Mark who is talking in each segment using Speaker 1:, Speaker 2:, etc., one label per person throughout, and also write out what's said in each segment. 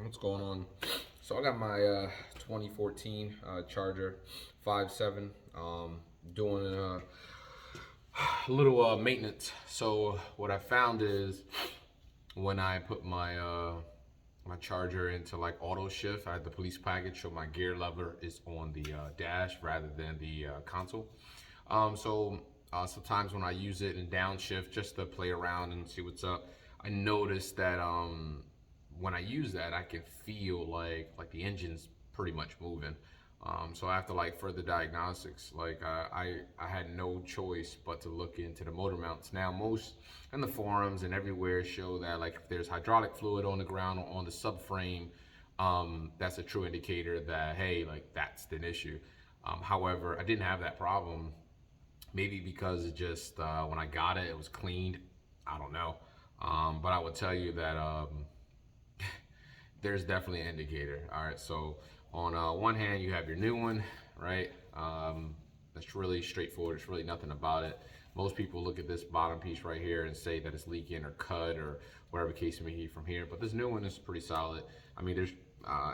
Speaker 1: What's going on? So I got my 2014 Charger 5.7, doing a little maintenance. So what I found is when I put my Charger into like auto shift, I had the police package, so my gear lever is on the dash rather than the console. Sometimes when I use it in downshift just to play around and see what's up, I noticed that when I use that, I can feel like the engine's pretty much moving. So after like further diagnostics, I had no choice but to look into the motor mounts. Now most in the forums and everywhere show that like if there's hydraulic fluid on the ground or on the subframe, that's a true indicator that hey, like that's an issue. However, I didn't have that problem. Maybe because it just when I got it, it was cleaned. I don't know, but I would tell you that there's definitely an indicator. All right, so on one hand, you have your new one, right? That's really straightforward. There's really nothing about it. Most people look at this bottom piece right here and say that it's leaking or cut or whatever case may be from here. But this new one is pretty solid. I mean, there's,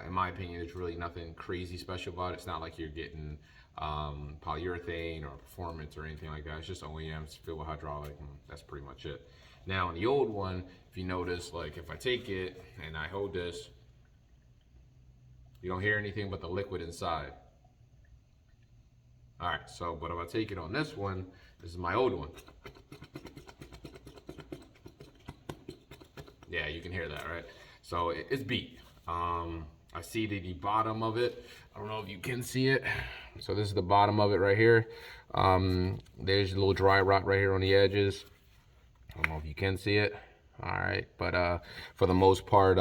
Speaker 1: in my opinion, there's really nothing crazy special about it. It's not like you're getting polyurethane or performance or anything like that. It's just OEM, it's filled with hydraulic, and that's pretty much it. Now, on the old one, if you notice, like if I take it and I hold this, you don't hear anything but the liquid inside. All right, so, but if I take it on this one, this is my old one. Yeah, you can hear that, right? So it's beat. I see the bottom of it. I don't know if you can see it. So this is the bottom of it right here. There's a little dry rot right here on the edges. I don't know if you can see it. All right, but for the most part,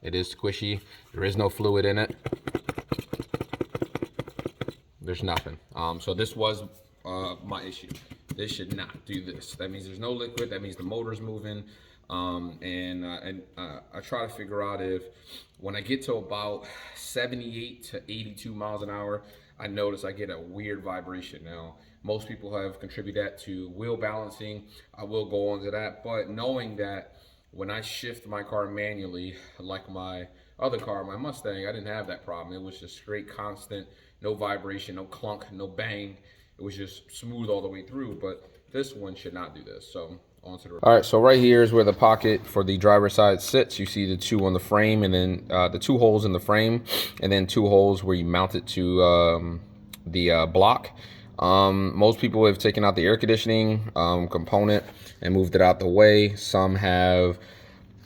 Speaker 1: it is squishy. There is no fluid in it. There's nothing. So this was my issue. This should not do this. That means there's no liquid. That means the motor's moving. I try to figure out if when I get to about 78 to 82 miles an hour, I notice I get a weird vibration. Now, most people have contributed that to wheel balancing. I will go on to that, but knowing that when I shift my car manually, like my other car, my Mustang, I didn't have that problem. It was just straight constant, no vibration, no clunk, no bang. It was just smooth all the way through, but this one should not do this. So onto the... All right, so right here is where the pocket for the driver's side sits. You see the two on the frame, and then the two holes in the frame, and then two holes where you mount it to the block. Most people have taken out the air conditioning component and moved it out the way. Some have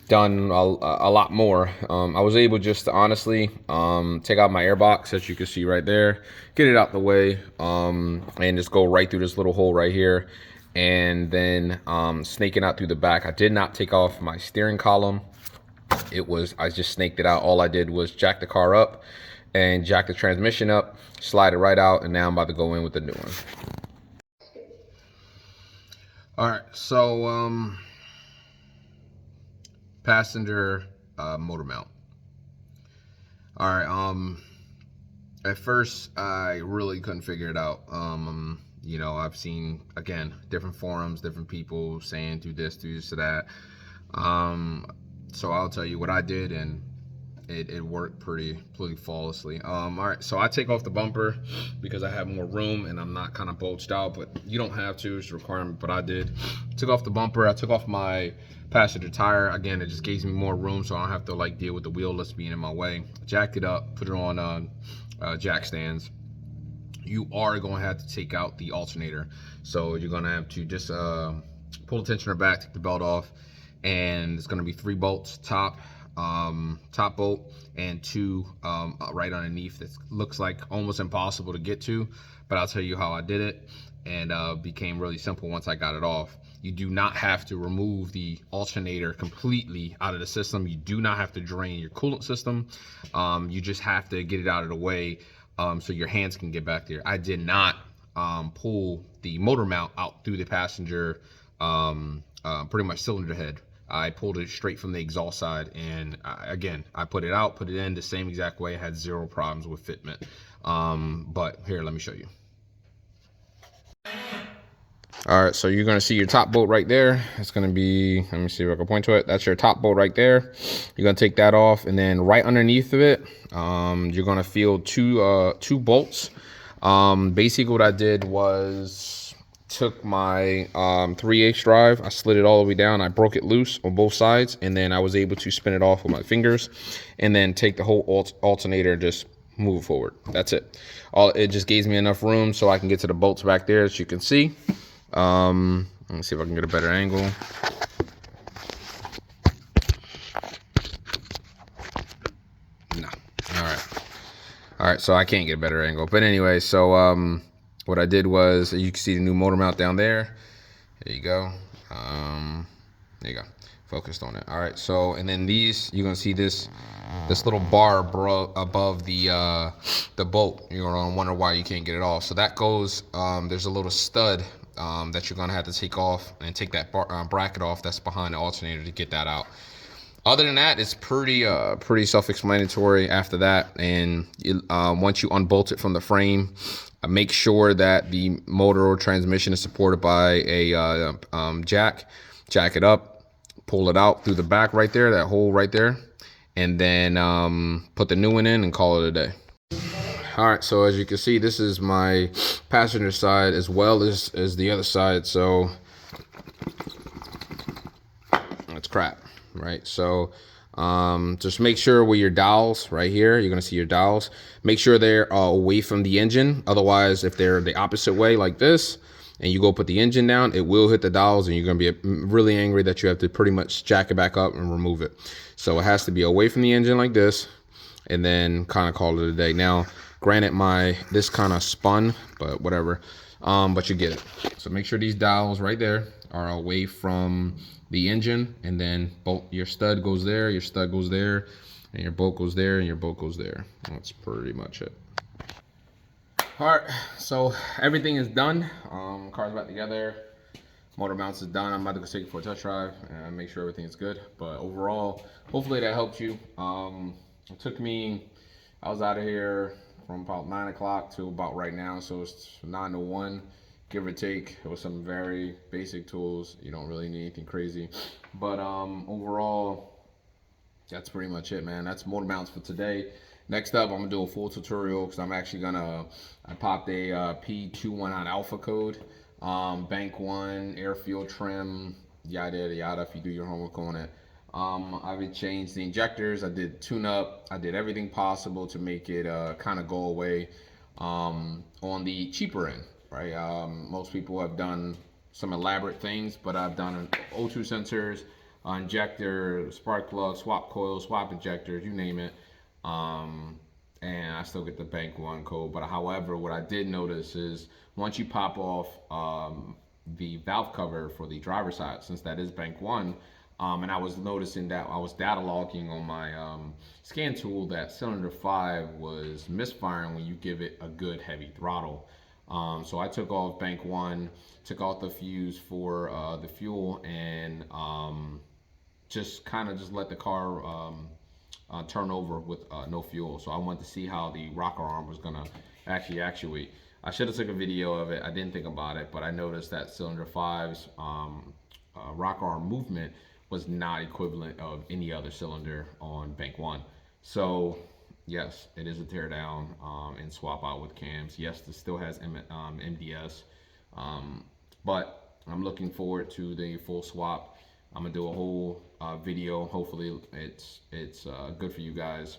Speaker 1: done a lot more. I was able just to honestly take out my air box, as you can see right there, get it out the way, and just go right through this little hole right here, and then snaking out through the back. I did not take off my steering column. I just snaked it out. All I did was jack the car up and jack the transmission up, slide it right out, and now I'm about to go in with the new one. All right, so passenger motor mount. All right, at first I really couldn't figure it out. You know, I've seen, again, different forums, different people saying do this, to that. So I'll tell you what I did, and it worked pretty flawlessly. All right, so I take off the bumper because I have more room and I'm not kind of bulged out, but you don't have to, it's a requirement, but I did. Took off the bumper, I took off my passenger tire. Again, it just gives me more room so I don't have to like deal with the wheelless being in my way. Jacked it up, put it on jack stands. You are going to have to take out the alternator. So you're going to have to just pull the tensioner back, take the belt off, and it's going to be 3 bolts top bolt, and 2 right underneath. That looks like almost impossible to get to, but I'll tell you how I did it, and became really simple once I got it off. You do not have to remove the alternator completely out of the system. You do not have to drain your coolant system. You just have to get it out of the way so your hands can get back there. I did not pull the motor mount out through the passenger pretty much cylinder head. I pulled it straight from the exhaust side, and again, I put it out, put it in the same exact way. I had 0 problems with fitment. But here, let me show you. All right, so you're gonna see your top bolt right there. It's gonna be, let me see if I can point to it. That's your top bolt right there. You're gonna take that off, and then right underneath of it, you're gonna feel two bolts. Basically what I did was took my 3/8 drive, I slid it all the way down, I broke it loose on both sides, and then I was able to spin it off with my fingers, and then take the whole alternator and just move it forward. That's it. It just gives me enough room so I can get to the bolts back there, as you can see. Let me see if I can get a better angle. No. All right, so I can't get a better angle. But anyway, so what I did was, you can see the new motor mount down there. There you go. There you go. Focused on it. All right, so, and then these, you're gonna see this little bar above the bolt. You're gonna wonder why you can't get it off. So that goes, there's a little stud that you're gonna have to take off and take that bracket off that's behind the alternator to get that out. Other than that, it's pretty self-explanatory after that. And once you unbolt it from the frame, make sure that the motor or transmission is supported by a jack. Jack it up, pull it out through the back right there, that hole right there, and then put the new one in and call it a day. All right, so as you can see, this is my passenger side as well as the other side. So it's crap, right? So just make sure with your dowels right here, you're gonna see your dowels, make sure they're away from the engine. Otherwise, if they're the opposite way like this, and you go put the engine down, it will hit the dowels, and you're gonna be really angry that you have to pretty much jack it back up and remove it. So it has to be away from the engine like this, and then kind of call it a day. Now, granted, this kind of spun, but whatever. But you get it. So make sure these dowels right there are away from the engine, and then your stud goes there, your stud goes there, and your bolt goes there, and your bolt goes there. That's pretty much it. All right, so everything is done. Car's back together. Motor mounts is done. I'm about to go take it for a test drive and make sure everything is good. But overall, hopefully that helped you. It took me, I was out of here from about 9 o'clock to about right now, so it's 9 to 1, give or take. It was some very basic tools. You don't really need anything crazy. But overall, that's pretty much it, man. That's motor mounts for today. Next up, I'm gonna do a full tutorial because I'm actually I popped a P219 alpha code, bank one, air fuel trim, yada yada, if you do your homework on it. I changed the injectors, I did tune up, I did everything possible to make it kind of go away on the cheaper end, right? Most people have done some elaborate things, but I've done O2 sensors, injector, spark plug, swap coils, swap injectors, you name it. And I still get the bank one code. But however, what I did notice is once you pop off the valve cover for the driver's side, since that is bank one, and I was noticing that I was data logging on my scan tool that cylinder 5 was misfiring when you give it a good heavy throttle. So I took off bank one, took off the fuse for the fuel, and just let the car turn over with no fuel. So I wanted to see how the rocker arm was gonna actually actuate. I should have took a video of it. I didn't think about it, but I noticed that cylinder 5's rocker arm movement was not equivalent of any other cylinder on bank one. So yes, it is a tear down and swap out with cams. Yes, this still has MDS, but I'm looking forward to the full swap. I'm gonna do a whole video. Hopefully it's good for you guys,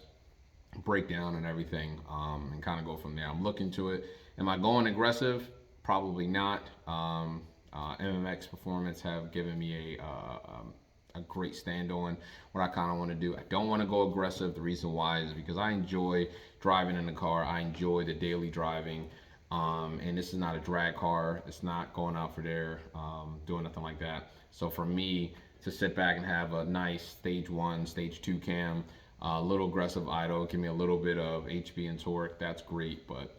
Speaker 1: breakdown and everything, and kind of go from there. I'm looking to it. Am I going aggressive? Probably not. MMX Performance have given me a great stand on what I kind of want to do. I don't want to go aggressive. The reason why is because I enjoy driving in the car. I enjoy the daily driving. And this is not a drag car. It's not going out for there, doing nothing like that. So for me to sit back and have a nice stage 1, stage 2 cam, a little aggressive idle, give me a little bit of HP and torque, that's great, but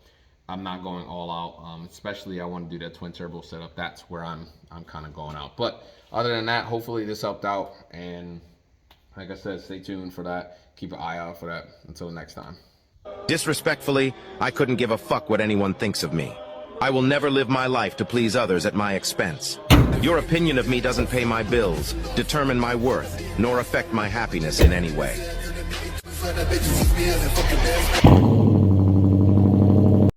Speaker 1: I'm not going all out. Especially I want to do that twin turbo setup. That's where I'm kind of going out. But other than that, hopefully this helped out. And like I said, stay tuned for that. Keep an eye out for that. Until next time.
Speaker 2: Disrespectfully, I couldn't give a fuck what anyone thinks of me. I will never live my life to please others at my expense. Your opinion of me doesn't pay my bills, determine my worth, nor affect my happiness in any way.